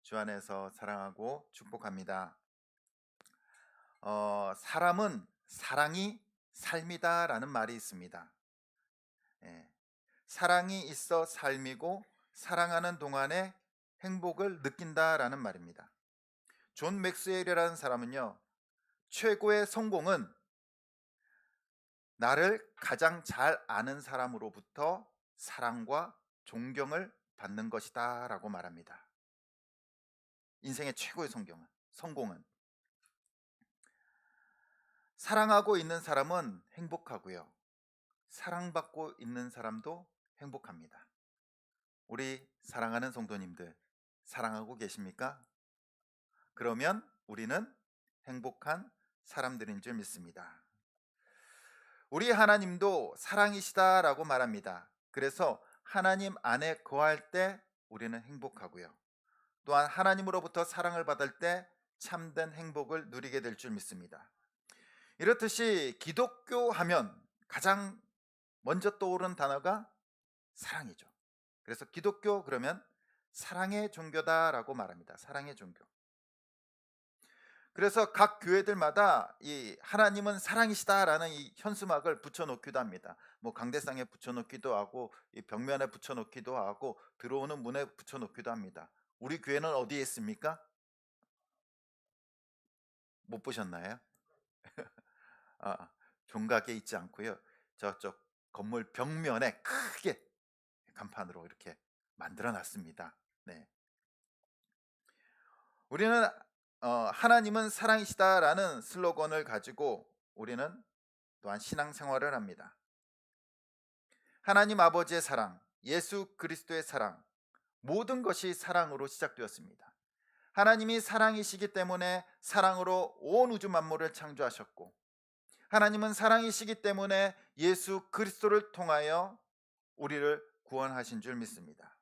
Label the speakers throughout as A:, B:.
A: 주 안에서 사랑하고 축복합니다. 사람은 사랑이 삶이다라는 말이 있습니다. 예, 사랑이 있어 삶이고 사랑하는 동안에 행복을 느낀다라는 말입니다. 존 맥스웰이라는 사람은요, 최고의 성공은 나를 가장 잘 아는 사람으로부터 사랑과 존경을 받는 것이다라고 말합니다. 인생의 최고의 성공은 사랑하고 있는 사람은 행복하고요. 사랑받고 있는 사람도 행복합니다. 우리 사랑하는 성도님들, 사랑하고 계십니까? 그러면 우리는 행복한 사람들인 줄 믿습니다. 우리 하나님도 사랑이시다라고 말합니다. 그래서 하나님 안에 거할 때 우리는 행복하고요. 또한 하나님으로부터 사랑을 받을 때 참된 행복을 누리게 될 줄 믿습니다. 이렇듯이 기독교 하면 가장 먼저 떠오른 단어가 사랑이죠. 그래서 기독교 그러면 사랑의 종교다라고 말합니다. 사랑의 종교. 그래서 각 교회들마다 이 하나님은 사랑이시다라는 이 현수막을 붙여놓기도 합니다. 뭐 강대상에 붙여놓기도 하고 이 벽면에 붙여놓기도 하고 들어오는 문에 붙여놓기도 합니다. 우리 교회는 어디에 있습니까? 못 보셨나요? 아, 종각에 있지 않고요. 저쪽 건물 벽면에 크게 간판으로 이렇게 만들어 놨습니다. 네. 우리는 하나님은 사랑이시다라는 슬로건을 가지고 우리는 또한 신앙생활을 합니다. 하나님 아버지의 사랑, 예수 그리스도의 사랑, 모든 것이 사랑으로 시작되었습니다. 하나님이 사랑이시기 때문에 사랑으로 온 우주 만물을 창조하셨고, 하나님은 사랑이시기 때문에 예수 그리스도를 통하여 우리를 구원하신 줄 믿습니다.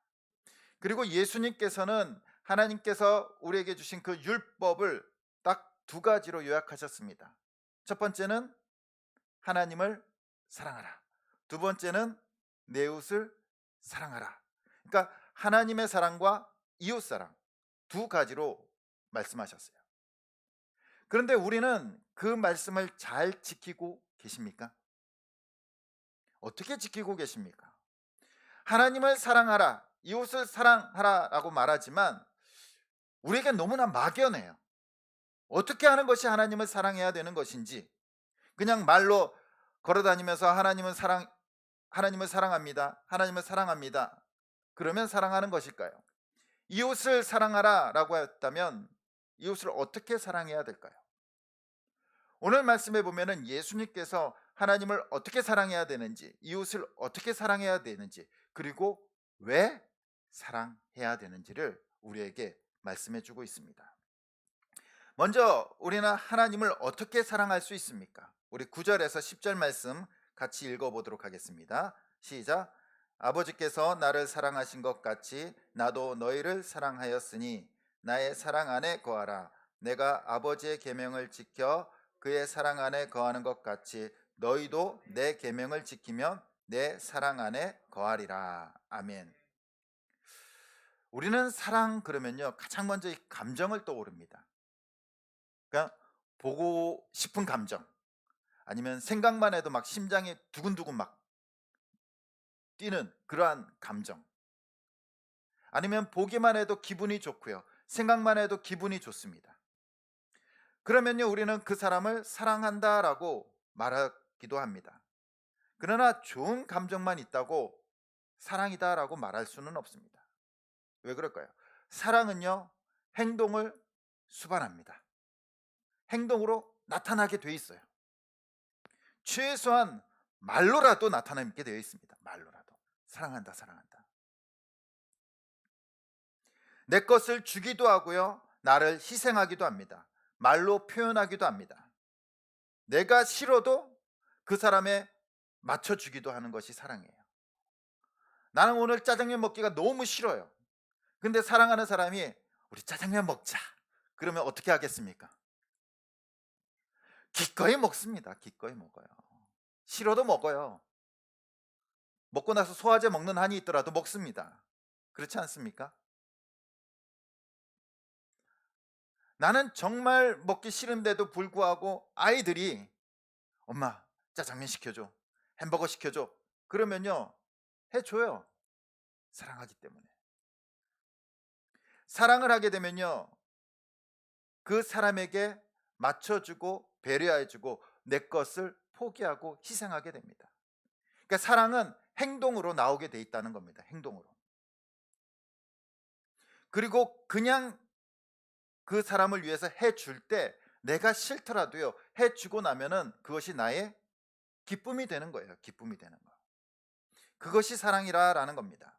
A: 그리고 예수님께서는 하나님께서 우리에게 주신 그 율법을 딱 두 가지로 요약하셨습니다. 첫 번째는 하나님을 사랑하라. 두 번째는 내 이웃을 사랑하라. 그러니까 하나님의 사랑과 이웃 사랑 두 가지로 말씀하셨어요. 그런데 우리는 그 말씀을 잘 지키고 계십니까? 어떻게 지키고 계십니까? 하나님을 사랑하라, 이웃을 사랑하라라고 말하지만 우리에게 너무나 막연해요. 어떻게 하는 것이 하나님을 사랑해야 되는 것인지, 그냥 말로 걸어다니면서 하나님을 사랑합니다. 하나님을 사랑합니다. 그러면 사랑하는 것일까요? 이웃을 사랑하라라고 했다면 이웃을 어떻게 사랑해야 될까요? 오늘 말씀에 보면은 예수님께서 하나님을 어떻게 사랑해야 되는지, 이웃을 어떻게 사랑해야 되는지, 그리고 왜 사랑해야 되는지를 우리에게 말씀해 주고 있습니다. 먼저 우리는 하나님을 어떻게 사랑할 수 있습니까? 우리 9절에서 10절 말씀 같이 읽어보도록 하겠습니다. 시작. 아버지께서 나를 사랑하신 것 같이 나도 너희를 사랑하였으니 나의 사랑 안에 거하라. 내가 아버지의 계명을 지켜 그의 사랑 안에 거하는 것 같이 너희도 내 계명을 지키면 내 사랑 안에 거하리라. 아멘. 우리는 사랑 그러면요, 가장 먼저 이 감정을 떠오릅니다. 그러니까 보고 싶은 감정, 아니면 생각만 해도 막 심장이 두근두근 막 뛰는 그러한 감정, 아니면 보기만 해도 기분이 좋고요, 생각만 해도 기분이 좋습니다. 그러면요, 우리는 그 사람을 사랑한다라고 말하기도 합니다. 그러나 좋은 감정만 있다고 사랑이다라고 말할 수는 없습니다. 왜 그럴까요? 사랑은요, 행동을 수반합니다. 행동으로 나타나게 돼 있어요. 최소한 말로라도 나타나게 되어 있습니다. 말로라도 사랑한다, 사랑한다. 내 것을 주기도 하고요, 나를 희생하기도 합니다. 말로 표현하기도 합니다. 내가 싫어도 그 사람에 맞춰주기도 하는 것이 사랑이에요. 나는 오늘 짜장면 먹기가 너무 싫어요. 근데 사랑하는 사람이 우리 짜장면 먹자 그러면 어떻게 하겠습니까? 기꺼이 먹습니다. 기꺼이 먹어요. 싫어도 먹어요. 먹고 나서 소화제 먹는 한이 있더라도 먹습니다. 그렇지 않습니까? 나는 정말 먹기 싫은데도 불구하고 아이들이 엄마 짜장면 시켜줘, 햄버거 시켜줘, 그러면요 해줘요. 사랑하기 때문에. 사랑을 하게 되면요 그 사람에게 맞춰주고 배려해주고 내 것을 포기하고 희생하게 됩니다. 그러니까 사랑은 행동으로 나오게 돼 있다는 겁니다. 행동으로. 그리고 그냥 그 사람을 위해서 해줄 때 내가 싫더라도요 해주고 나면은 그것이 나의 기쁨이 되는 거예요. 기쁨이 되는 거. 그것이 사랑이라라는 겁니다.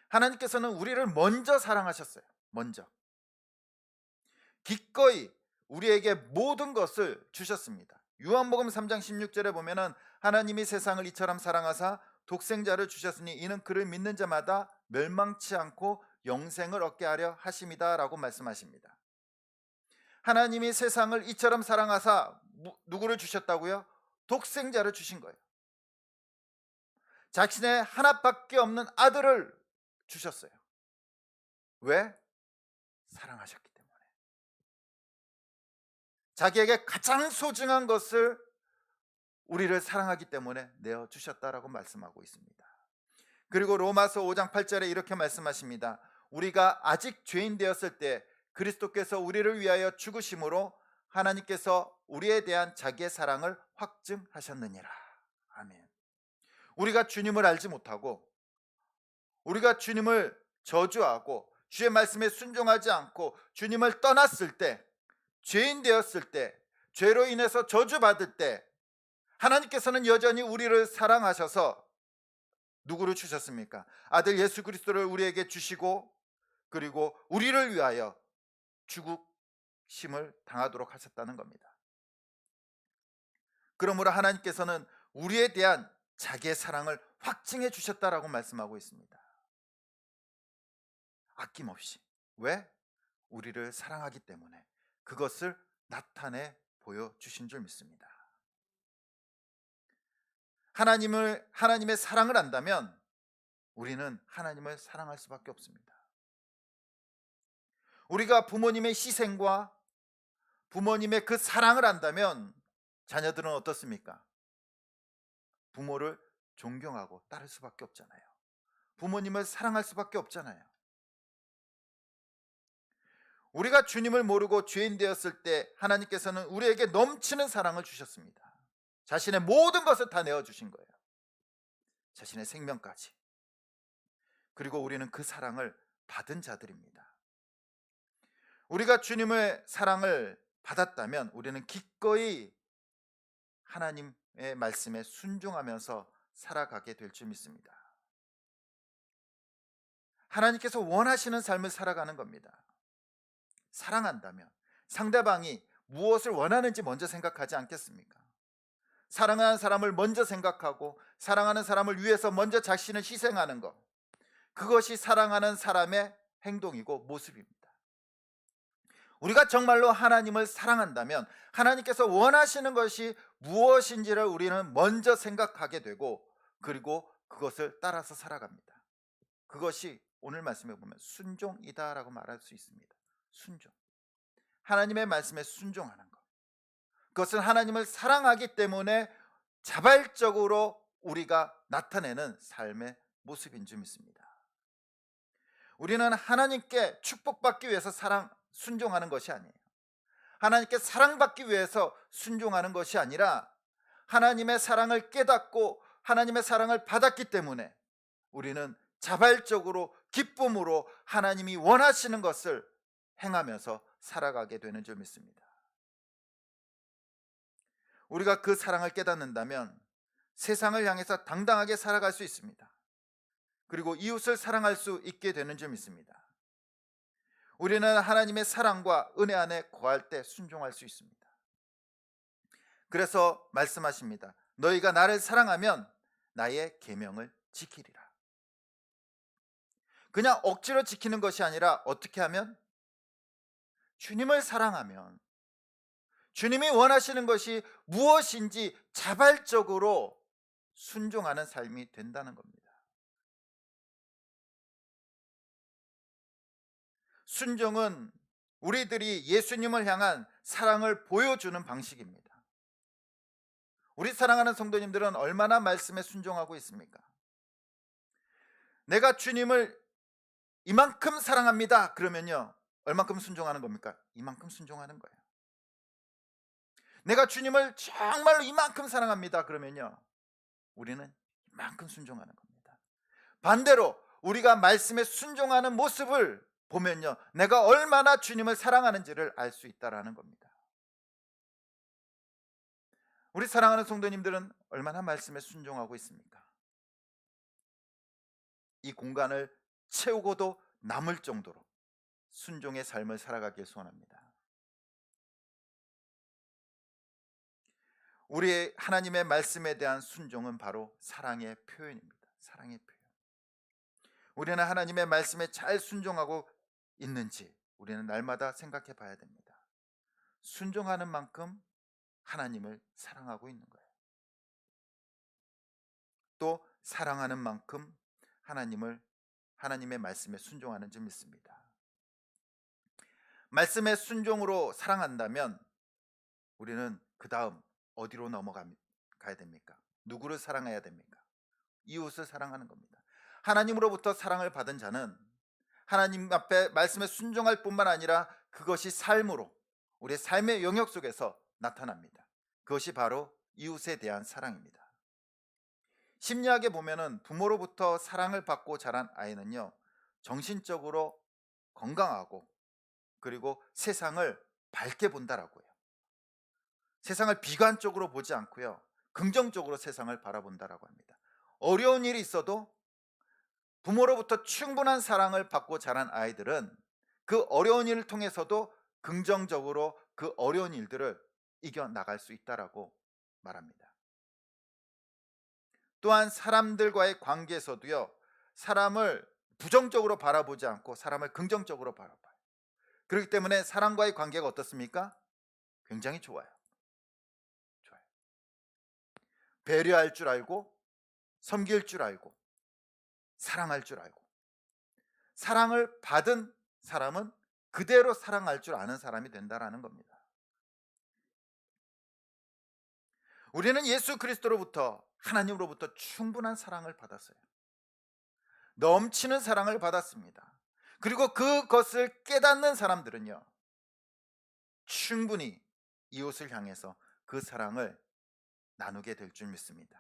A: 하나님께서는 우리를 먼저 사랑하셨어요. 먼저. 기꺼이 우리에게 모든 것을 주셨습니다. 요한복음 3장 16절에 보면은 하나님이 세상을 이처럼 사랑하사 독생자를 주셨으니 이는 그를 믿는 자마다 멸망치 않고 영생을 얻게 하려 하심이다라고 말씀하십니다. 하나님이 세상을 이처럼 사랑하사 누구를 주셨다고요? 독생자를 주신 거예요. 자신의 하나밖에 없는 아들을 주셨어요. 왜? 사랑하셨기 때문에. 자기에게 가장 소중한 것을 우리를 사랑하기 때문에 내어 주셨다라고 말씀하고 있습니다. 그리고 로마서 5장 8절에 이렇게 말씀하십니다. 우리가 아직 죄인 되었을 때 그리스도께서 우리를 위하여 죽으심으로 하나님께서 우리에 대한 자기의 사랑을 확증하셨느니라. 아멘. 우리가 주님을 알지 못하고 우리가 주님을 저주하고 주의 말씀에 순종하지 않고 주님을 떠났을 때, 죄인 되었을 때, 죄로 인해서 저주받을 때 하나님께서는 여전히 우리를 사랑하셔서 누구를 주셨습니까? 아들 예수 그리스도를 우리에게 주시고 그리고 우리를 위하여 죽으심을 당하도록 하셨다는 겁니다. 그러므로 하나님께서는 우리에 대한 자기의 사랑을 확증해 주셨다라고 말씀하고 있습니다. 아낌없이. 왜? 우리를 사랑하기 때문에 그것을 나타내 보여주신 줄 믿습니다. 하나님의 사랑을 안다면 우리는 하나님을 사랑할 수밖에 없습니다. 우리가 부모님의 희생과 부모님의 그 사랑을 안다면 자녀들은 어떻습니까? 부모를 존경하고 따를 수밖에 없잖아요. 부모님을 사랑할 수밖에 없잖아요. 우리가 주님을 모르고 죄인 되었을 때 하나님께서는 우리에게 넘치는 사랑을 주셨습니다. 자신의 모든 것을 다 내어주신 거예요. 자신의 생명까지. 그리고 우리는 그 사랑을 받은 자들입니다. 우리가 주님의 사랑을 받았다면 우리는 기꺼이 하나님의 말씀에 순종하면서 살아가게 될 줄 믿습니다. 하나님께서 원하시는 삶을 살아가는 겁니다. 사랑한다면 상대방이 무엇을 원하는지 먼저 생각하지 않겠습니까? 사랑하는 사람을 먼저 생각하고 사랑하는 사람을 위해서 먼저 자신을 희생하는 것, 그것이 사랑하는 사람의 행동이고 모습입니다. 우리가 정말로 하나님을 사랑한다면 하나님께서 원하시는 것이 무엇인지를 우리는 먼저 생각하게 되고 그리고 그것을 따라서 살아갑니다. 그것이 오늘 말씀에 보면 순종이다라고 말할 수 있습니다. 순종. 하나님의 말씀에 순종하는 것. 그것은 하나님을 사랑하기 때문에 자발적으로 우리가 나타내는 삶의 모습인 줄 믿습니다. 우리는 하나님께 축복받기 위해서 순종하는 것이 아니에요. 하나님께 사랑받기 위해서 순종하는 것이 아니라 하나님의 사랑을 깨닫고 하나님의 사랑을 받았기 때문에 우리는 자발적으로 기쁨으로 하나님이 원하시는 것을 행하면서 살아가게 되는 줄 믿습니다. 우리가 그 사랑을 깨닫는다면 세상을 향해서 당당하게 살아갈 수 있습니다. 그리고 이웃을 사랑할 수 있게 되는 줄 믿습니다. 우리는 하나님의 사랑과 은혜 안에 거할 때 순종할 수 있습니다. 그래서 말씀하십니다. 너희가 나를 사랑하면 나의 계명을 지키리라. 그냥 억지로 지키는 것이 아니라 어떻게 하면? 주님을 사랑하면 주님이 원하시는 것이 무엇인지 자발적으로 순종하는 삶이 된다는 겁니다. 순종은 우리들이 예수님을 향한 사랑을 보여주는 방식입니다. 우리 사랑하는 성도님들은 얼마나 말씀에 순종하고 있습니까? 내가 주님을 이만큼 사랑합니다. 그러면요, 얼만큼 순종하는 겁니까? 이만큼 순종하는 거예요. 내가 주님을 정말로 이만큼 사랑합니다. 그러면요, 우리는 이만큼 순종하는 겁니다. 반대로 우리가 말씀에 순종하는 모습을 보면요, 내가 얼마나 주님을 사랑하는지를 알 수 있다라는 겁니다. 우리 사랑하는 성도님들은 얼마나 말씀에 순종하고 있습니까? 이 공간을 채우고도 남을 정도로 순종의 삶을 살아가길 소원합니다. 우리의 하나님의 말씀에 대한 순종은 바로 사랑의 표현입니다. 사랑의 표현. 우리는 하나님의 말씀에 잘 순종하고 있는지 우리는 날마다 생각해 봐야 됩니다. 순종하는 만큼 하나님을 사랑하고 있는 거예요. 또 사랑하는 만큼 하나님의 말씀에 순종하는 줄 믿습니다. 말씀의 순종으로 사랑한다면 우리는 그 다음 어디로 넘어가야 됩니까? 누구를 사랑해야 됩니까? 이웃을 사랑하는 겁니다. 하나님으로부터 사랑을 받은 자는 하나님 앞에 말씀에 순종할 뿐만 아니라 그것이 삶으로 우리의 삶의 영역 속에서 나타납니다. 그것이 바로 이웃에 대한 사랑입니다. 심리학에 보면은 부모로부터 사랑을 받고 자란 아이는요, 정신적으로 건강하고 그리고 세상을 밝게 본다라고 해요. 세상을 비관적으로 보지 않고요, 긍정적으로 세상을 바라본다라고 합니다. 어려운 일이 있어도 부모로부터 충분한 사랑을 받고 자란 아이들은 그 어려운 일을 통해서도 긍정적으로 그 어려운 일들을 이겨나갈 수 있다라고 말합니다. 또한 사람들과의 관계에서도요, 사람을 부정적으로 바라보지 않고 사람을 긍정적으로 바라봐요. 그렇기 때문에 사람과의 관계가 어떻습니까? 굉장히 좋아요. 배려할 줄 알고, 섬길 줄 알고, 사랑할 줄 알고, 사랑을 받은 사람은 그대로 사랑할 줄 아는 사람이 된다라는 겁니다. 우리는 예수 그리스도로부터, 하나님으로부터 충분한 사랑을 받았어요. 넘치는 사랑을 받았습니다. 그리고 그것을 깨닫는 사람들은요, 충분히 이웃을 향해서 그 사랑을 나누게 될 줄 믿습니다.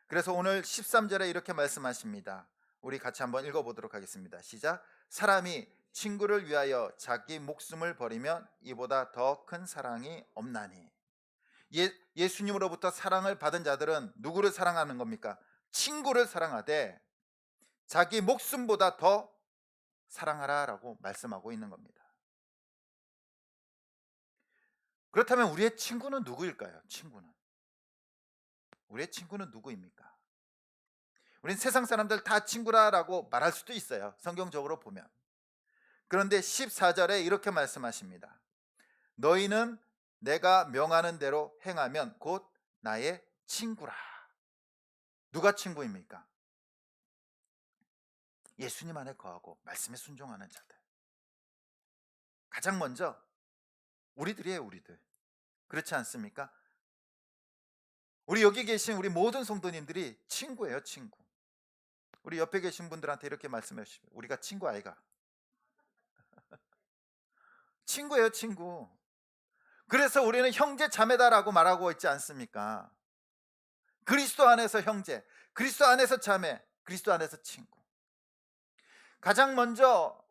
A: 그래서 오늘 13절에 이렇게 말씀하십니다. 우리 같이 한번 읽어보도록 하겠습니다. 시작. 사람이 친구를 위하여 자기 목숨을 버리면 이보다 더 큰 사랑이 없나니. 예수님으로부터 사랑을 받은 자들은 누구를 사랑하는 겁니까? 친구를 사랑하되 자기 목숨보다 더 사랑하라라고 말씀하고 있는 겁니다. 그렇다면 우리의 친구는 누구일까요? 우리의 친구는 누구입니까? 우리는 세상 사람들 다 친구라고 말할 수도 있어요, 성경적으로 보면. 그런데 14절에 이렇게 말씀하십니다. 너희는 내가 명하는 대로 행하면 곧 나의 친구라. 누가 친구입니까? 예수님 안에 거하고 말씀에 순종하는 자들. 가장 먼저 우리들이에요, 우리들. 그렇지 않습니까? 우리 여기 계신 우리 모든 성도님들이 친구예요, 친구. 우리 옆에 계신 분들한테 이렇게 말씀해 주시면, 우리가 친구 아이가? 친구예요, 친구. 그래서 우리는 형제 자매다라고 말하고 있지 않습니까? 그리스도 안에서 형제, 그리스도 안에서 자매, 그리스도 안에서 친구. 가장 먼저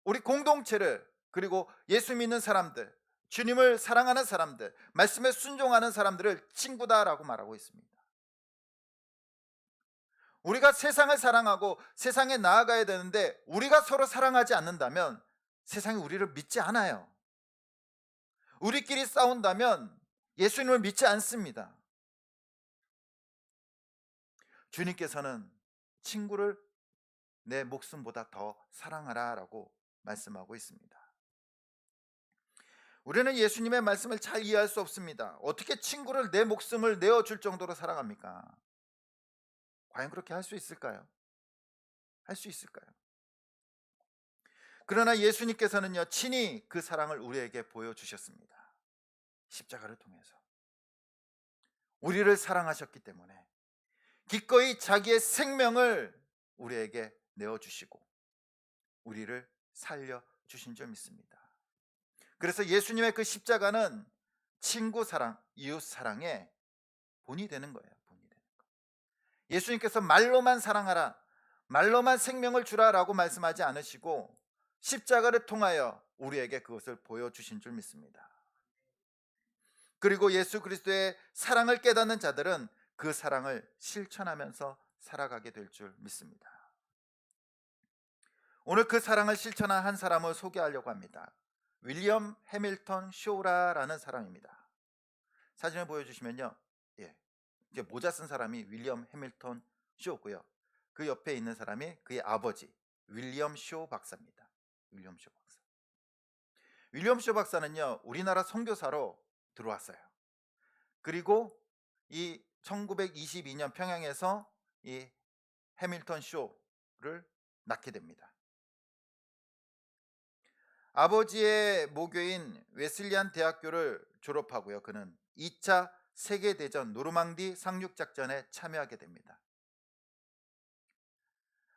A: 우리 공동체를, 그리고 예수 믿는 사람들, 주님을 사랑하는 사람들, 말씀에 순종하는 사람들을 친구다라고 말하고 있습니다. 우리가 세상을 사랑하고 세상에 나아가야 되는데 우리가 서로 사랑하지 않는다면 세상이 우리를 믿지 않아요. 우리끼리 싸운다면 예수님을 믿지 않습니다. 주님께서는 친구를 내 목숨보다 더 사랑하라라고 말씀하고 있습니다. 우리는 예수님의 말씀을 잘 이해할 수 없습니다. 어떻게 친구를 내 목숨을 내어줄 정도로 사랑합니까? 과연 그렇게 할 수 있을까요? 할 수 있을까요? 그러나 예수님께서는요, 친히 그 사랑을 우리에게 보여주셨습니다. 십자가를 통해서 우리를 사랑하셨기 때문에 기꺼이 자기의 생명을 우리에게 내어주시고 우리를 살려주신 줄 믿습니다. 그래서 예수님의 그 십자가는 친구 사랑, 이웃 사랑의 본이 되는 거예요. 본이 되는 거. 예수님께서 말로만 사랑하라, 말로만 생명을 주라라고 말씀하지 않으시고 십자가를 통하여 우리에게 그것을 보여주신 줄 믿습니다. 그리고 예수 그리스도의 사랑을 깨닫는 자들은 그 사랑을 실천하면서 살아가게 될 줄 믿습니다. 오늘 그 사랑을 실천한 한 사람을 소개하려고 합니다. 윌리엄 해밀턴 쇼라라는 사람입니다. 사진을 보여주시면요, 예, 이제 모자 쓴 사람이 윌리엄 해밀턴 쇼고요. 그 옆에 있는 사람이 그의 아버지 윌리엄 쇼 박사입니다. 윌리엄 쇼 박사. 윌리엄 쇼 박사는요, 우리나라 선교사로 들어왔어요. 그리고 이 1922년 평양에서 이 해밀턴 쇼를 낳게 됩니다. 아버지의 모교인 웨슬리안 대학교를 졸업하고요. 그는 2차 세계대전 노르망디 상륙작전에 참여하게 됩니다.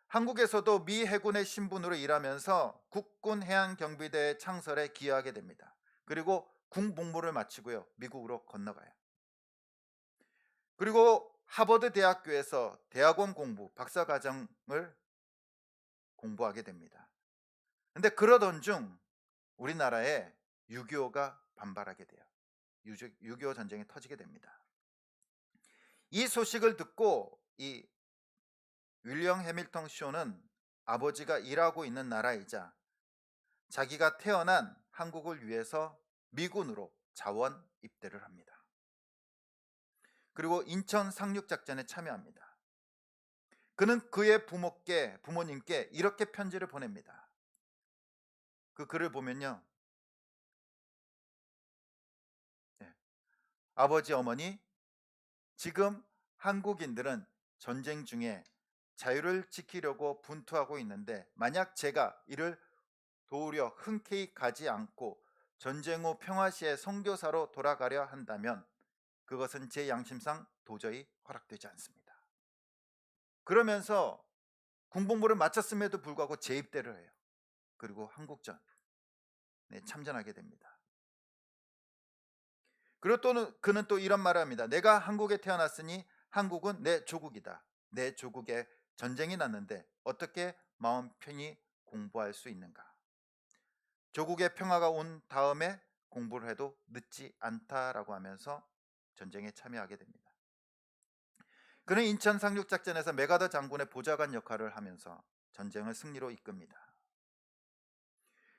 A: 한국에서도 미 해군의 신분으로 일하면서 국군 해양경비대 창설에 기여하게 됩니다. 그리고 군복무를 마치고요, 미국으로 건너가요. 그리고 하버드 대학교에서 대학원 공부, 박사과정을 공부하게 됩니다. 근데 그러던 중 우리나라에 6.25가 반발하게 돼요. 6.25 전쟁이 터지게 됩니다. 이 소식을 듣고 이 윌리엄 해밀턴 쇼는 아버지가 일하고 있는 나라이자 자기가 태어난 한국을 위해서 미군으로 자원 입대를 합니다. 그리고 인천 상륙작전에 참여합니다. 그는 그의 부모님께 이렇게 편지를 보냅니다. 그 글을 보면요, 아버지 어머니, 지금 한국인들은 전쟁 중에 자유를 지키려고 분투하고 있는데 만약 제가 이를 도우려 흔쾌히 가지 않고 전쟁 후 평화시에 선교사로 돌아가려 한다면 그것은 제 양심상 도저히 허락되지 않습니다. 그러면서 군복무를 마쳤음에도 불구하고 재입대를 해요. 그리고 한국전에 참전하게 됩니다. 그리고 그는 또 이런 말을 합니다. 내가 한국에 태어났으니 한국은 내 조국이다. 내 조국에 전쟁이 났는데 어떻게 마음 편히 공부할 수 있는가? 조국의 평화가 온 다음에 공부를 해도 늦지 않다라고 하면서 전쟁에 참여하게 됩니다. 그는 인천 상륙작전에서 메가더 장군의 보좌관 역할을 하면서 전쟁을 승리로 이끕니다.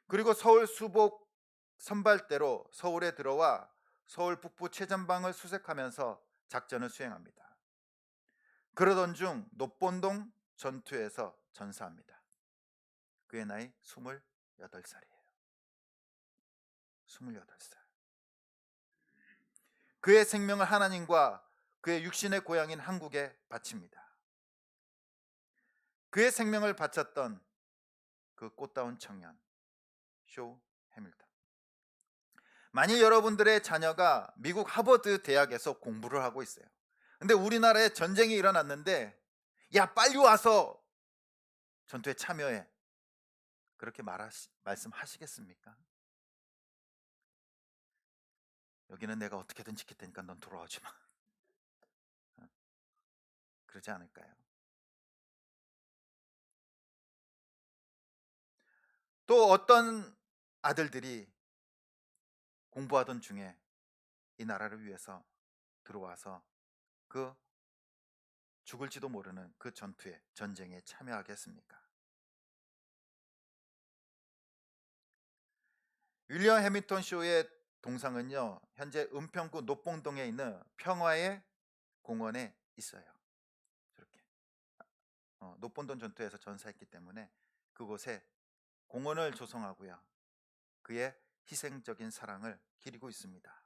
A: 그리고 서울 수복 선발대로 서울에 들어와 서울 북부 최전방을 수색하면서 작전을 수행합니다. 그러던 중 노본동 전투에서 전사합니다. 그의 나이 28살이에요. 28살. 그의 생명을 하나님과 그의 육신의 고향인 한국에 바칩니다. 그의 생명을 바쳤던 그 꽃다운 청년 쇼 해밀턴. 만일 여러분들의 자녀가 미국 하버드 대학에서 공부를 하고 있어요. 근데 우리나라에 전쟁이 일어났는데 야 빨리 와서 전투에 참여해. 그렇게 말씀하시겠습니까? 여기는 내가 어떻게든 지킬 테니까 넌 돌아오지 마. 그러지 않을까요? 또 어떤 아들들이 공부하던 중에 이 나라를 위해서 들어와서 그 죽을지도 모르는 그 전쟁에 참여하겠습니까? 윌리엄 해밀턴 쇼의 동상은요, 현재 은평구 노봉동에 있는 평화의 공원에 있어요. 저렇게 노본동 전투에서 전사했기 때문에 그곳에 공원을 조성하고요, 그의 희생적인 사랑을 기리고 있습니다.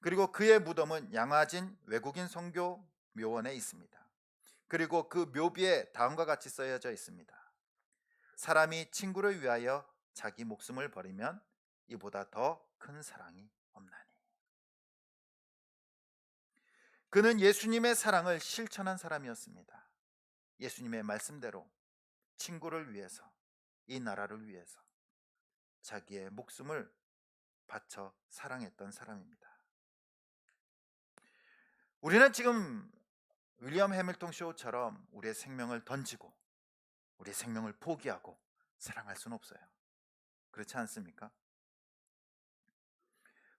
A: 그리고 그의 무덤은 양화진 외국인 선교 묘원에 있습니다. 그리고 그 묘비에 다음과 같이 써여져 있습니다. 사람이 친구를 위하여 자기 목숨을 버리면 이보다 더 큰 사랑이 없나니. 그는 예수님의 사랑을 실천한 사람이었습니다. 예수님의 말씀대로 친구를 위해서, 이 나라를 위해서 자기의 목숨을 바쳐 사랑했던 사람입니다. 우리는 지금 윌리엄 해밀턴 쇼처럼 우리의 생명을 던지고 우리의 생명을 포기하고 사랑할 수는 없어요. 그렇지 않습니까?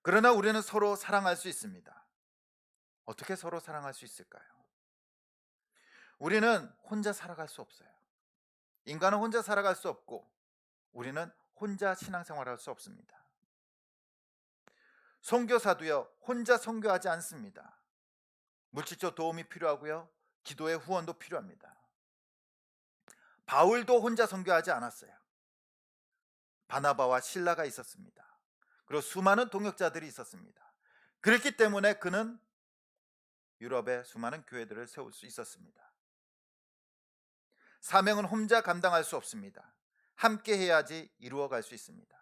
A: 그러나 우리는 서로 사랑할 수 있습니다. 어떻게 서로 사랑할 수 있을까요? 우리는 혼자 살아갈 수 없어요. 인간은 혼자 살아갈 수 없고 우리는 혼자 신앙생활할 수 없습니다. 선교사도요, 혼자 선교하지 않습니다. 물질적 도움이 필요하고요, 기도의 후원도 필요합니다. 바울도 혼자 선교하지 않았어요. 바나바와 실라가 있었습니다. 그리고 수많은 동역자들이 있었습니다. 그렇기 때문에 그는 유럽의 수많은 교회들을 세울 수 있었습니다. 사명은 혼자 감당할 수 없습니다. 함께 해야지 이루어갈 수 있습니다.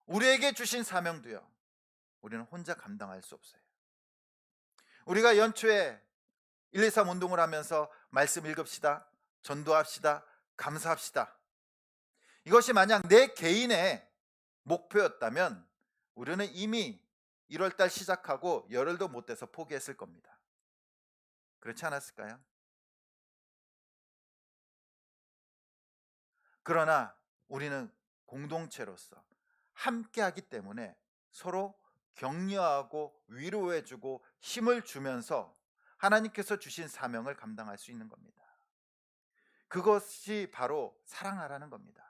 A: 우리에게 주신 사명도요, 우리는 혼자 감당할 수 없어요. 우리가 연초에 123 운동을 하면서 말씀 읽읍시다, 전도합시다, 감사합시다, 이것이 만약 내 개인의 목표였다면 우리는 이미 1월달 시작하고 열흘도 못 돼서 포기했을 겁니다. 그렇지 않았을까요? 그러나 우리는 공동체로서 함께하기 때문에 서로 격려하고 위로해주고 힘을 주면서 하나님께서 주신 사명을 감당할 수 있는 겁니다. 그것이 바로 사랑하라는 겁니다.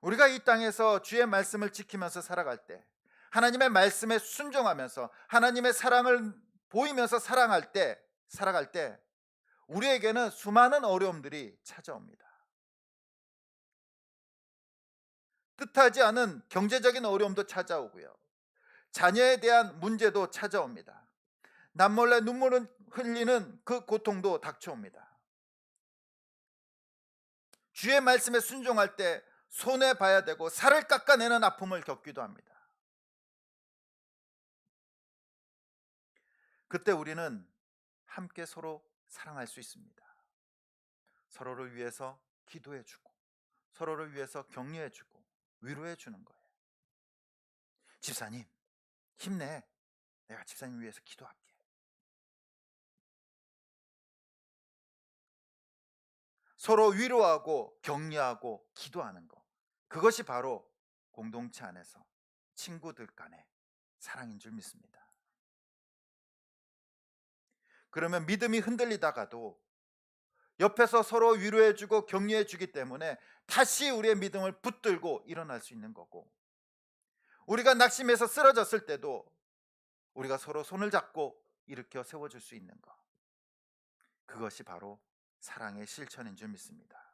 A: 우리가 이 땅에서 주의 말씀을 지키면서 살아갈 때, 하나님의 말씀에 순종하면서 하나님의 사랑을 보이면서 살아갈 때 우리에게는 수많은 어려움들이 찾아옵니다. 뜻하지 않은 경제적인 어려움도 찾아오고요, 자녀에 대한 문제도 찾아옵니다. 남몰래 눈물을 흘리는 그 고통도 닥쳐옵니다. 주의 말씀에 순종할 때 손해 봐야 되고 살을 깎아내는 아픔을 겪기도 합니다. 그때 우리는 함께 서로 사랑할 수 있습니다. 서로를 위해서 기도해주고 서로를 위해서 격려해주고 위로해주는 거예요. 집사님 힘내, 내가 집사님 위해서 기도할게. 서로 위로하고 격려하고 기도하는 것, 그것이 바로 공동체 안에서 친구들 간의 사랑인 줄 믿습니다. 그러면 믿음이 흔들리다가도 옆에서 서로 위로해주고 격려해주기 때문에 다시 우리의 믿음을 붙들고 일어날 수 있는 거고, 우리가 낙심해서 쓰러졌을 때도 우리가 서로 손을 잡고 일으켜 세워줄 수 있는 것, 그것이 바로 사랑의 실천인 줄 믿습니다.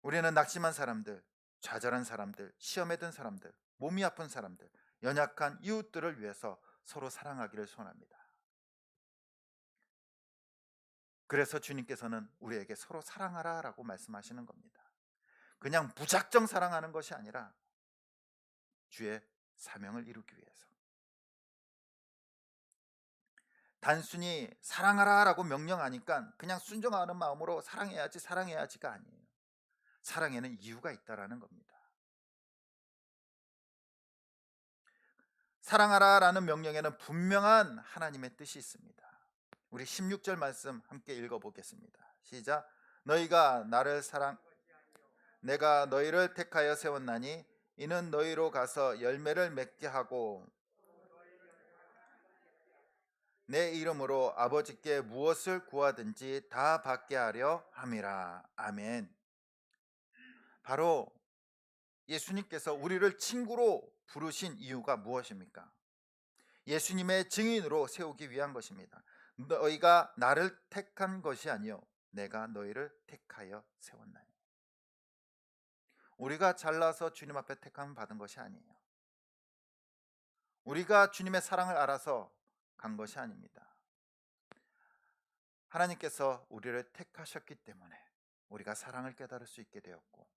A: 우리는 낙심한 사람들, 좌절한 사람들, 시험에 든 사람들, 몸이 아픈 사람들, 연약한 이웃들을 위해서 서로 사랑하기를 소원합니다. 그래서 주님께서는 우리에게 서로 사랑하라 라고 말씀하시는 겁니다. 그냥 무작정 사랑하는 것이 아니라 주의 사명을 이루기 위해서. 단순히 사랑하라 라고 명령하니까 그냥 순종하는 마음으로 사랑해야지가 아니에요. 사랑에는 이유가 있다라는 겁니다. 사랑하라 라는 명령에는 분명한 하나님의 뜻이 있습니다. 우리 16절 말씀 함께 읽어보겠습니다. 시작. 너희가 나를 내가 너희를 택하여 세웠나니 이는 너희로 가서 열매를 맺게 하고 내 이름으로 아버지께 무엇을 구하든지 다 받게 하려 함이라. 아멘. 바로 예수님께서 우리를 친구로 부르신 이유가 무엇입니까? 예수님의 증인으로 세우기 위한 것입니다. 너희가 나를 택한 것이 아니요 내가 너희를 택하여 세웠나니. 우리가 잘나서 주님 앞에 택함 받은 것이 아니에요. 우리가 주님의 사랑을 알아서 간 것이 아닙니다. 하나님께서 우리를 택하셨기 때문에 우리가 사랑을 깨달을 수 있게 되었고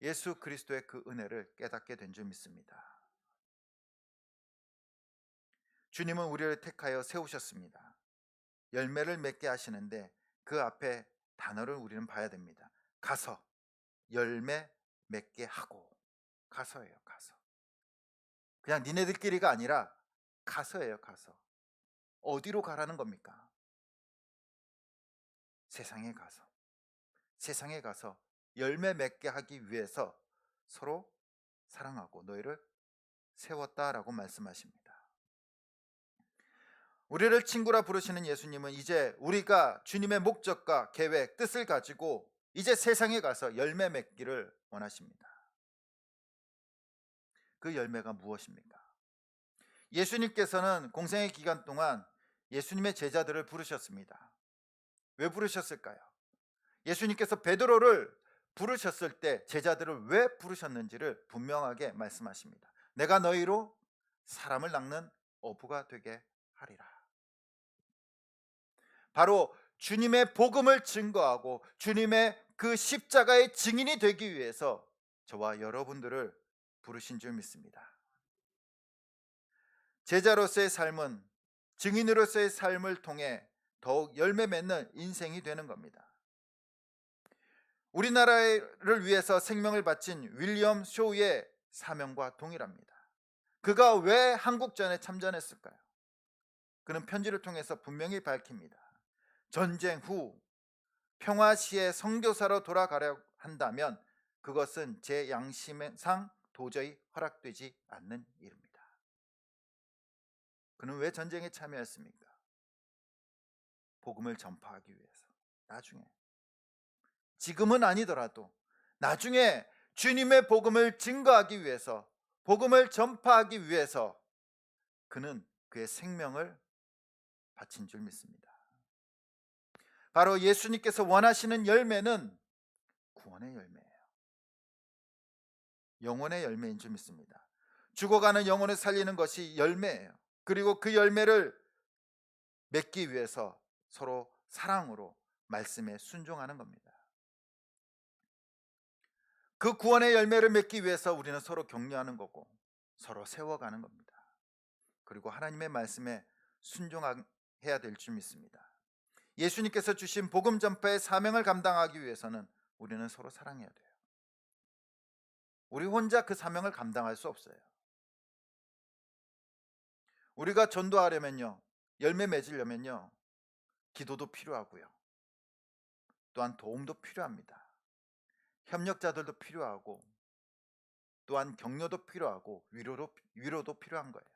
A: 예수 그리스도의 그 은혜를 깨닫게 된 줄 믿습니다. 주님은 우리를 택하여 세우셨습니다. 열매를 맺게 하시는데 그 앞에 단어를 우리는 봐야 됩니다. 가서 열매 맺게 하고. 가서예요. 가서. 그냥 니네들끼리가 아니라 가서예요. 가서. 어디로 가라는 겁니까? 세상에 가서. 세상에 가서 열매 맺게 하기 위해서 서로 사랑하고 너희를 세웠다라고 말씀하십니다. 우리를 친구라 부르시는 예수님은 이제 우리가 주님의 목적과 계획, 뜻을 가지고 이제 세상에 가서 열매 맺기를 원하십니다. 그 열매가 무엇입니까? 예수님께서는 공생의 기간 동안 예수님의 제자들을 부르셨습니다. 왜 부르셨을까요? 예수님께서 베드로를 부르셨을 때 제자들을 왜 부르셨는지를 분명하게 말씀하십니다. 내가 너희로 사람을 낚는 어부가 되게 하리라. 바로 주님의 복음을 증거하고 주님의 그 십자가의 증인이 되기 위해서 저와 여러분들을 부르신 줄 믿습니다. 제자로서의 삶은 증인으로서의 삶을 통해 더욱 열매 맺는 인생이 되는 겁니다. 우리나라를 위해서 생명을 바친 윌리엄 쇼의 사명과 동일합니다. 그가 왜 한국전에 참전했을까요? 그는 편지를 통해서 분명히 밝힙니다. 전쟁 후 평화시의 선교사로 돌아가려 한다면 그것은 제 양심상 도저히 허락되지 않는 일입니다. 그는 왜 전쟁에 참여했습니까? 복음을 전파하기 위해서. 나중에, 지금은 아니더라도 나중에 주님의 복음을 증거하기 위해서, 복음을 전파하기 위해서 그는 그의 생명을 바친 줄 믿습니다. 바로 예수님께서 원하시는 열매는 구원의 열매예요. 영혼의 열매인 줄 믿습니다. 죽어가는 영혼을 살리는 것이 열매예요. 그리고 그 열매를 맺기 위해서 서로 사랑으로 말씀에 순종하는 겁니다. 그 구원의 열매를 맺기 위해서 우리는 서로 격려하는 거고 서로 세워가는 겁니다. 그리고 하나님의 말씀에 순종해야 될 줄 믿습니다. 예수님께서 주신 복음 전파의 사명을 감당하기 위해서는 우리는 서로 사랑해야 돼요. 우리 혼자 그 사명을 감당할 수 없어요. 우리가 전도하려면요, 열매 맺으려면요, 기도도 필요하고요, 또한 도움도 필요합니다. 협력자들도 필요하고, 또한 격려도 필요하고, 위로도 필요한 거예요.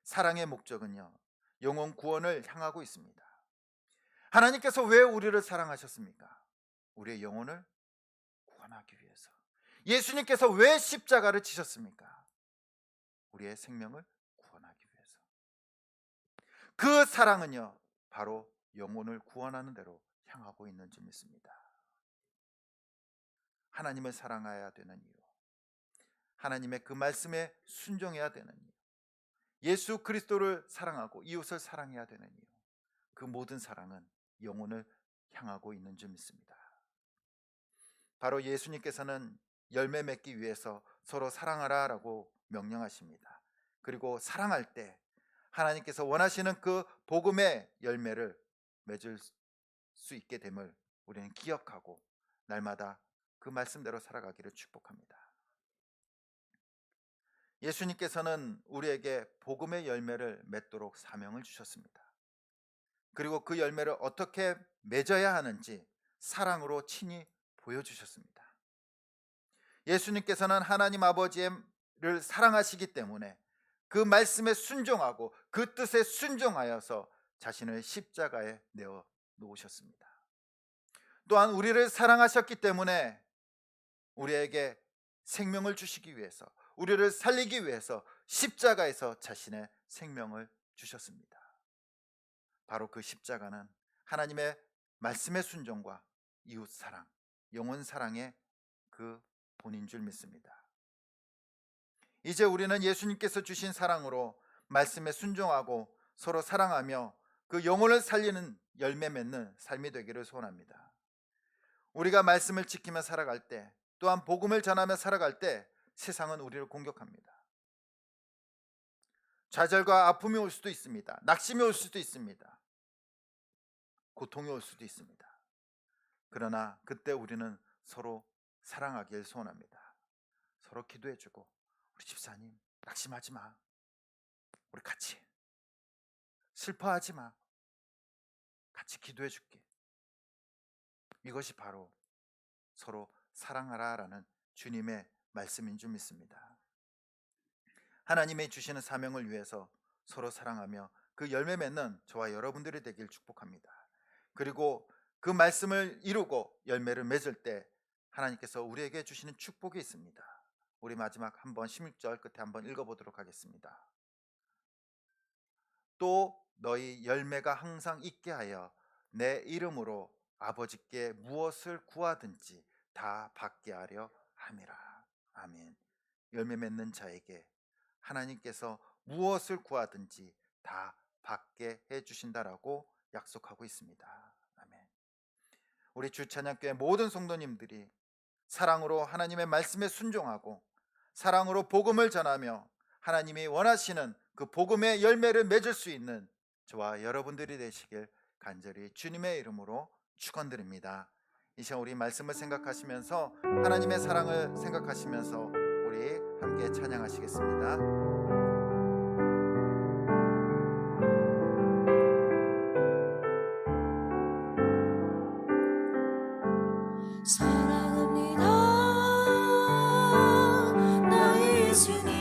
A: 사랑의 목적은요, 영혼 구원을 향하고 있습니다. 하나님께서 왜 우리를 사랑하셨습니까? 우리의 영혼을 구원하기 위해서. 예수님께서 왜 십자가를 지셨습니까? 우리의 생명을 구원하기 위해서. 그 사랑은요, 바로 영혼을 구원하는 대로 향하고 있는 줄 믿습니다. 하나님을 사랑해야 되는 이유, 하나님의 그 말씀에 순종해야 되는 이유, 예수 그리스도를 사랑하고 이웃을 사랑해야 되는 이유, 그 모든 사랑은 영혼을 향하고 있는 줄 믿습니다. 바로 예수님께서는 열매 맺기 위해서 서로 사랑하라라고 명령하십니다. 그리고 사랑할 때 하나님께서 원하시는 그 복음의 열매를 맺을 수 있게 됨을 우리는 기억하고 날마다 그 말씀대로 살아가기를 축복합니다. 예수님께서는 우리에게 복음의 열매를 맺도록 사명을 주셨습니다. 그리고 그 열매를 어떻게 맺어야 하는지 사랑으로 친히 보여주셨습니다. 예수님께서는 하나님 아버지를 사랑하시기 때문에 그 말씀에 순종하고 그 뜻에 순종하여서 자신을 십자가에 내어 놓으셨습니다. 또한 우리를 사랑하셨기 때문에 우리에게 생명을 주시기 위해서, 우리를 살리기 위해서 십자가에서 자신의 생명을 주셨습니다. 바로 그 십자가는 하나님의 말씀의 순종과 이웃 사랑, 영혼 사랑의 그 본인 줄 믿습니다. 이제 우리는 예수님께서 주신 사랑으로 말씀에 순종하고 서로 사랑하며 그 영혼을 살리는 열매 맺는 삶이 되기를 소원합니다. 우리가 말씀을 지키며 살아갈 때, 또한 복음을 전하며 살아갈 때 세상은 우리를 공격합니다. 좌절과 아픔이 올 수도 있습니다. 낙심이 올 수도 있습니다. 고통이 올 수도 있습니다. 그러나 그때 우리는 서로 사랑하길 소원합니다. 서로 기도해주고, 우리 집사님 낙심하지 마, 우리 같이 슬퍼하지 마, 같이 기도해줄게. 이것이 바로 서로 사랑하라라는 주님의 말씀인 줄 믿습니다. 하나님의 주시는 사명을 위해서 서로 사랑하며 그 열매 맺는 저와 여러분들이 되길 축복합니다. 그리고 그 말씀을 이루고 열매를 맺을 때 하나님께서 우리에게 주시는 축복이 있습니다. 우리 마지막 한번 16절 끝에 한번 읽어보도록 하겠습니다. 또 너희 열매가 항상 있게 하여 내 이름으로 아버지께 무엇을 구하든지 다 받게 하려 함이라. 아멘. 열매 맺는 자에게 하나님께서 무엇을 구하든지 다 받게 해주신다라고 약속하고 있습니다. 아멘. 우리 주찬양교회 모든 성도님들이 사랑으로 하나님의 말씀에 순종하고 사랑으로 복음을 전하며 하나님이 원하시는 그 복음의 열매를 맺을 수 있는 저와 여러분들이 되시길 간절히 주님의 이름으로 축원드립니다. 이 시간 우리 말씀을 생각하시면서 하나님의 사랑을 생각하시면서 우리 함께 찬양하시겠습니다.
B: 사랑합니다 나의 예수님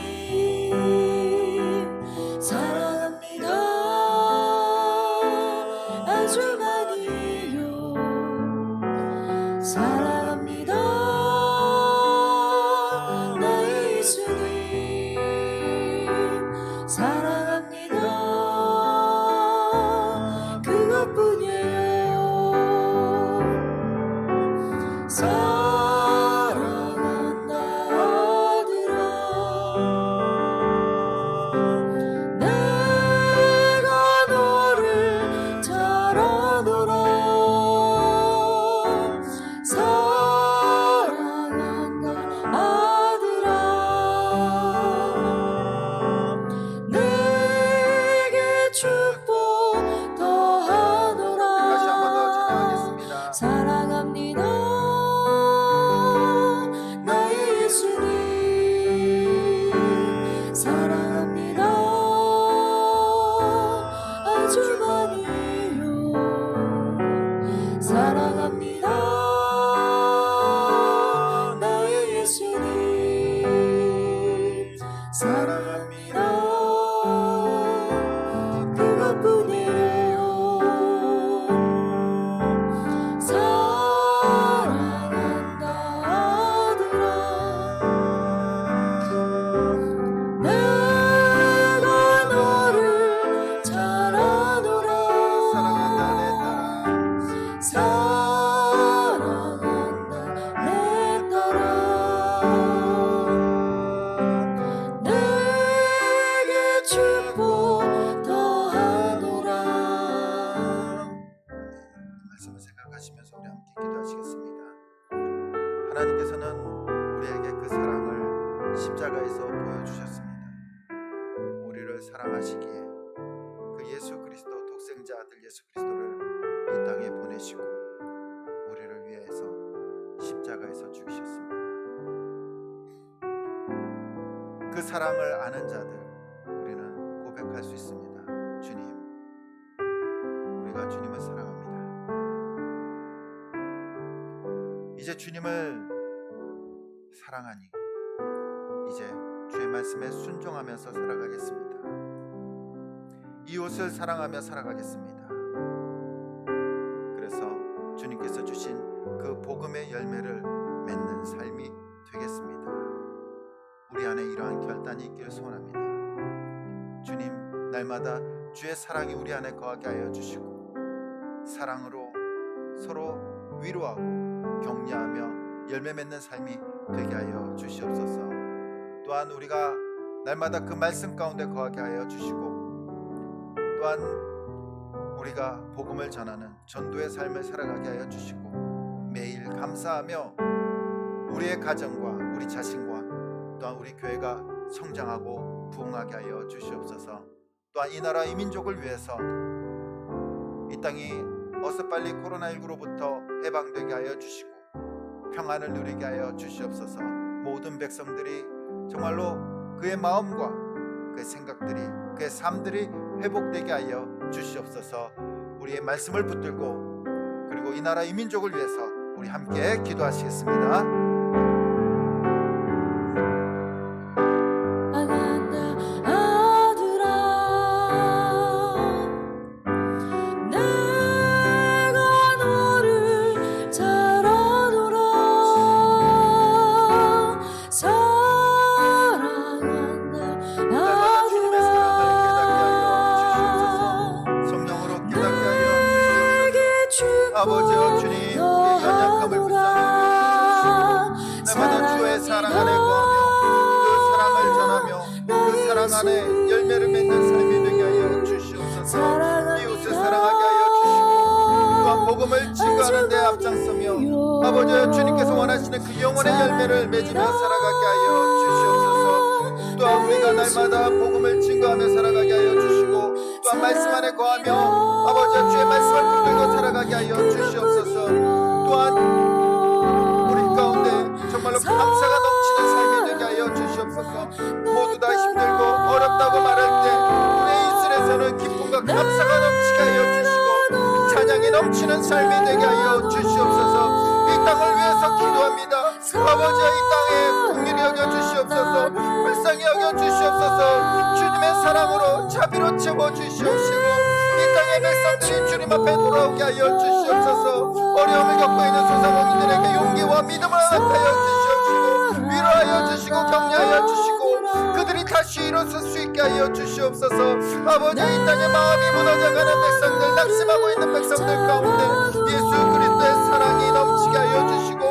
B: 사랑합니다 아주 많이요 사랑합니다 나의 예수님 사랑합니다 그것뿐이에요 사랑한다 아들아 내가 너를 잘 아노라 사랑한다 아들아 내게 축복 더하노라
A: 다시 한 번 더 찬양하겠습니다.
B: 사랑합니다 나의 예수님 사랑합니다 아주 많이요 사랑합니다 나의 예수님 사랑합니다 그것뿐이에요 사랑한다 아들아 내가 너를 잘 아노라
A: 사랑한다 내 딸아
B: 사랑한다 내 딸아 내게 축복 더하노라
A: 말씀을 생각하시면서 우리 함께 기도하시겠습니다. 하나님께서는 우리에게 그 사랑을 십자가에서 보여주셨습니다. 우리를 사랑하시기에 그 예수 그리스도 독생자 아들 예수 그리스도를 이 땅에 보내시고 우리를 위해서 십자가에서 죽으셨습니다. 그 사랑을 아는 자들 우리는 고백할 수 있습니다. 주님, 우리가 주님을 사랑합니다. 이제 주님을 사랑하니 이제 주의 말씀에 순종하면서 살아가겠습니다. 이웃을 사랑하며 살아가겠습니다. 그래서 주님께서 주신 그 복음의 열매를 맺는 삶이 되겠습니다. 우리 안에 이러한 결단이 있기를 소원합니다. 주님, 날마다 주의 사랑이 우리 안에 거하게 하여 주시고 사랑으로 서로 위로하고 격려하며 열매 맺는 삶이 되게 하여 주시옵소서. 또한 우리가 날마다 그 말씀 가운데 거하게 하여 주시고 또한 우리가 복음을 전하는 전도의 삶을 살아가게 하여 주시고, 매일 감사하며 우리의 가정과 우리 자신과 또한 우리 교회가 성장하고 부흥하게 하여 주시옵소서. 또한 이 나라 이 민족을 위해서 이 땅이 어서 빨리 코로나19로부터 해방되게 하여 주시고 평안을 누리게 하여 주시옵소서. 모든 백성들이 정말로 그의 마음과 그의 생각들이, 그의 삶들이 회복되게 하여 주시옵소서. 우리의 말씀을 붙들고 그리고 이 나라 이 민족을 위해서 우리 함께 기도하시겠습니다. 아버지여 주님, 우리의 연약함을 불쌍히 여기시고 날마다 주의 사랑 안에 거하며 그 사랑을 전하며 그 사랑 안에 열매를 맺는 삶이 되게 하여 주시옵소서. 이웃을 사랑하게 하여 주시고 또한 복음을 증거하는 데 앞장서며 아버지여 주님께서 원하시는 그 영혼의 열매를 맺으며 살아가게 하여 주시옵소서. 또한 우리가 날마다 복음을 증거하며 살아가게 하여 주시고 또한 말씀 안에 거하며 아버지여 주의 말씀을 붙들고 살아가게 하여 주시옵소서. 또한 우리 가운데 정말로 감사가 넘치는 삶이 되게 하여 주시옵소서. 모두 다 힘들고 어렵다고 말할 때 우리의 입술에서는 기쁨과 감사가 넘치게 하여 주시고 찬양이 넘치는 삶이 되게 하여 주시옵소서. 이 땅을 위해서 기도합니다. 아버지여 이 땅에 긍휼히 여겨 주시옵소서. 불쌍히 여겨 주시옵소서. 주님의 사랑으로 자비로 채워 주시옵시고 이 땅의 백성들이 주님 앞에 돌아오게 하여 주시옵소서. 어려움을 겪고 있는 소상공인들에게 용기와 믿음을 허락하여 주시옵시고 위로하여 주시고 격려하여 주시고 그들이 다시 일어설 수 있게 하여 주시옵소서. 아버지 이 땅에 마음이 무너져가는 백성들, 낙심하고 있는 백성들 가운데 예수 그리스도의 사랑이 넘치게 하여 주시고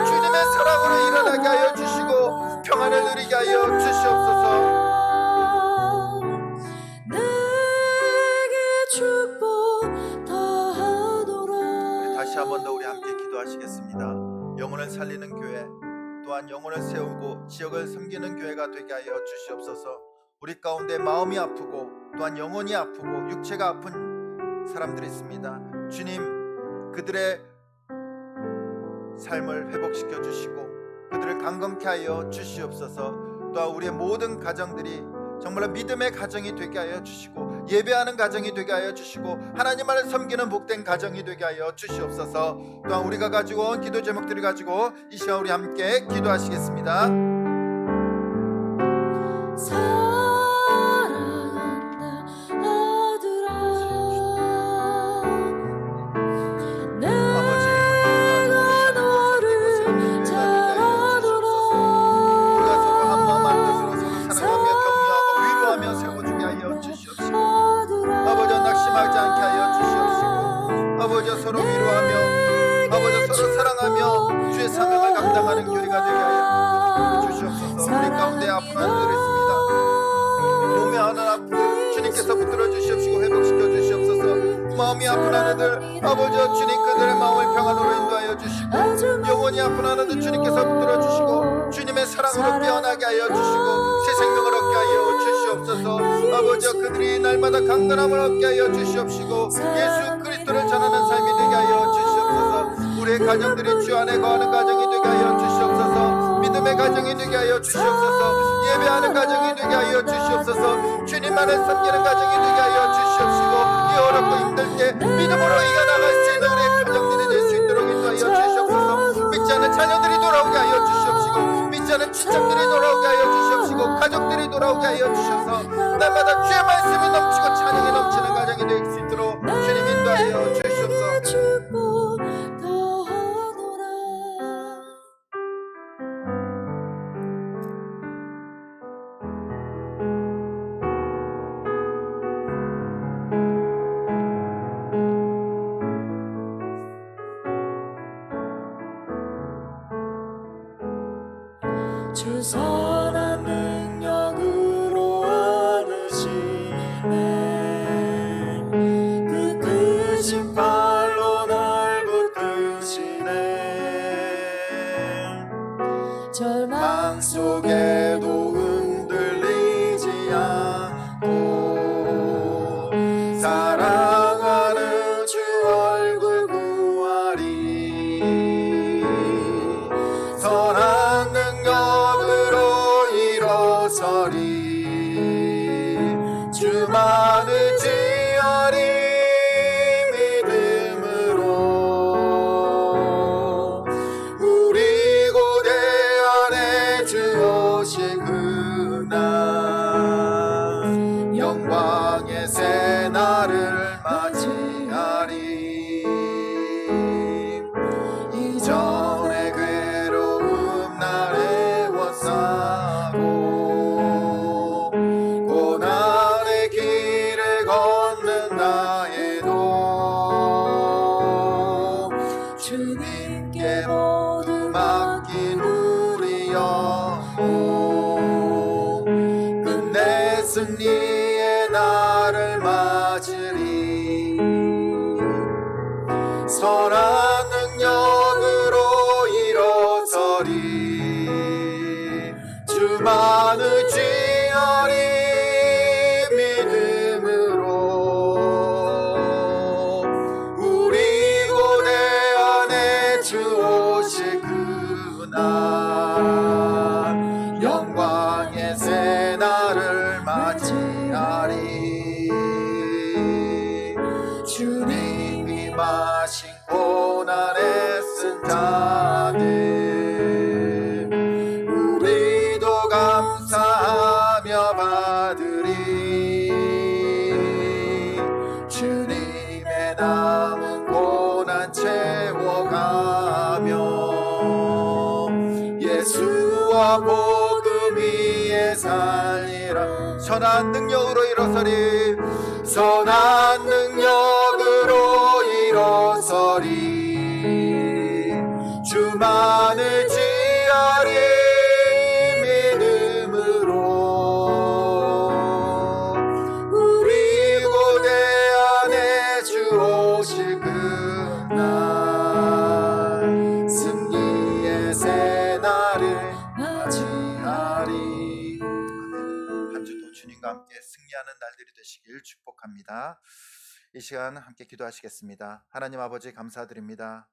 A: 주님의 사랑으로 일어나게 하여 주시고 평안을 누리게 하여 주시옵소서. 다시 한 번 더 우리 함께 기도하시겠습니다. 영혼을 살리는 교회 또한 영혼을 세우고 지역을 섬기는 교회가 되게 하여 주시옵소서. 우리 가운데 마음이 아프고 또한 영혼이 아프고 육체가 아픈 사람들이 있습니다. 주님 그들의 삶을 회복시켜 주시고 그들을 강건케 하여 주시옵소서. 또한 우리의 모든 가정들이 정말로 믿음의 가정이 되게 하여 주시고 예배하는 가정이 되게 하여 주시고 하나님을 섬기는 복된 가정이 되게 하여 주시옵소서. 또한 우리가 가지고 온 기도 제목들을 가지고 이 시간 우리 함께 기도하시겠습니다. 아버지 서로 위로하며 아버지 서로 사랑하며 주의 사명을 감당하는 교회가 되게 하여 주시옵소서. 우리 가운데 아픈 아이들이 있습니다. 몸이 아는 아픔 주님께서 붙들어 주시옵시고 회복시켜 주시옵소서. 마음이 아픈 아이들 아버지 주님 그들의 마음을 평안으로 인도하여 주시고 영혼이 아픈 아이들 주님께서 붙들어 주시고 주님의 사랑으로 깨어나게 하여 주시고 새 생명을 얻게 하여 주시옵소서. 아버지 그들이 날마다 강건함을 얻게 하여 주시옵시고 예수 그리스도를 전하는 삶이 되게 하여 주시옵소서. 우리의 가정들이 주 안에 거하는 가정이 되게 하여 주시옵소서. 믿음의 가정이 되게 하여 주시옵소서. 예배하는 가정이 되게 하여 주시옵소서. 주님만을 섬기는 가정이 되게 하여 주시옵시고 이 어렵고 힘들 때 믿음으로 이겨나갈 수 있는 우리의 가정들이 될 수 있도록 인도하여 주시옵소서. 믿지 않는 자녀들이 돌아오게 하여 주시옵시고 믿지 않는 친척들이 돌아오게 하여 주시옵시고 가족들이 돌아오게 하여 주셔서 날마다 주의 말씀이 넘치고 찬양이 넘치는 가정이 될 수 있도록 주님 인도하여 주시옵소서.
B: 주 선한 능력으로 안으시네 그
A: 난 영광의 새날을 맞이하리. 주님이 마신 고난에 쓴 자들 우리도 감사하며 받으리. 주님의 남은 고난 채워가며 예수와 복음 위에 살리라. 선한 능력으로 일어서리. 선한 능력으로 일어서리. 주만을 지하리. 믿음으로 우리 고대 안에 주 오실 그날 승리의 새날을 맞이하리. 한 주도 주님과 함께 승리하는 날들이 되시길 축복합니다. 이 시간 함께 기도하시겠습니다. 하나님 아버지 감사드립니다.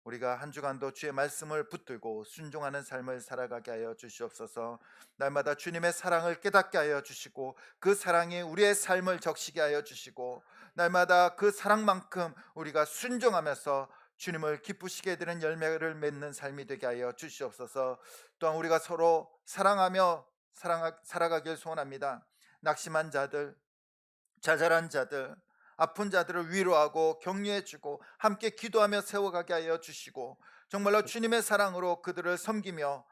A: 우리가 한 주간도 주의 말씀을 붙들고 순종하는 삶을 살아가게 하여 주시옵소서. 날마다 주님의 사랑을 깨닫게 하여 주시고 그 사랑이 우리의 삶을 적시게 하여 주시고 날마다 그 사랑만큼 우리가 순종하면서 주님을 기쁘시게 되는 열매를 맺는 삶이 되게 하여 주시옵소서. 또한 우리가 서로 사랑하며 살아가길 소원합니다. 낙심한 자들, 좌절한 자들, 아픈 자들을 위로하고 격려해주고 함께 기도하며 세워가게 하여 주시고 정말로 주님의 사랑으로 그들을 섬기며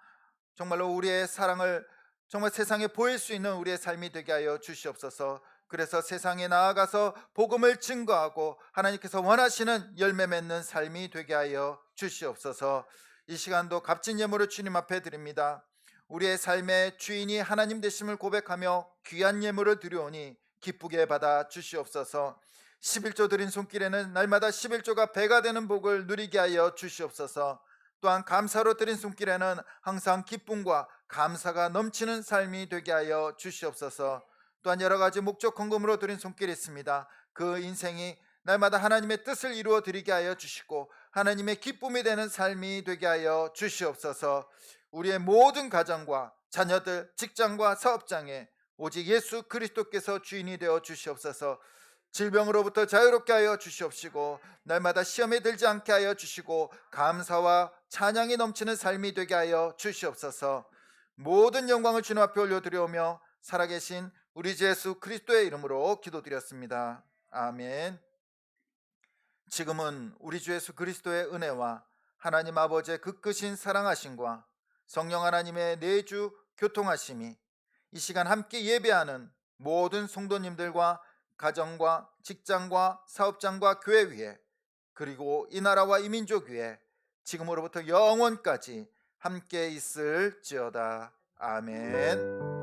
A: 정말로 우리의 사랑을 정말 세상에 보일 수 있는 우리의 삶이 되게 하여 주시옵소서. 그래서 세상에 나아가서 복음을 증거하고 하나님께서 원하시는 열매 맺는 삶이 되게 하여 주시옵소서. 이 시간도 값진 예물을 주님 앞에 드립니다. 우리의 삶의 주인이 하나님 되심을 고백하며 귀한 예물을 드려오니 기쁘게 받아 주시옵소서. 11조 드린 손길에는 날마다 11조가 배가 되는 복을 누리게 하여 주시옵소서. 또한 감사로 드린 손길에는 항상 기쁨과 감사가 넘치는 삶이 되게 하여 주시옵소서. 또한 여러 가지 목적 헌금으로 드린 손길이 있습니다. 그 인생이 날마다 하나님의 뜻을 이루어 드리게 하여 주시고 하나님의 기쁨이 되는 삶이 되게 하여 주시옵소서. 우리의 모든 가정과 자녀들, 직장과 사업장에 오직 예수 그리스도께서 주인이 되어 주시옵소서. 질병으로부터 자유롭게 하여 주시옵시고 날마다 시험에 들지 않게 하여 주시고 감사와 찬양이 넘치는 삶이 되게 하여 주시옵소서. 모든 영광을 주님 앞에 올려드려오며 살아계신 우리 주 예수 그리스도의 이름으로 기도드렸습니다. 아멘. 지금은 우리 주 예수 그리스도의 은혜와 하나님 아버지의 그 크신 사랑하심과 성령 하나님의 내주 교통하심이 이 시간 함께 예배하는 모든 성도님들과 가정과 직장과 사업장과 교회 위에 그리고 이 나라와 이 민족 위에 지금으로부터 영원까지 함께 있을지어다. 아멘.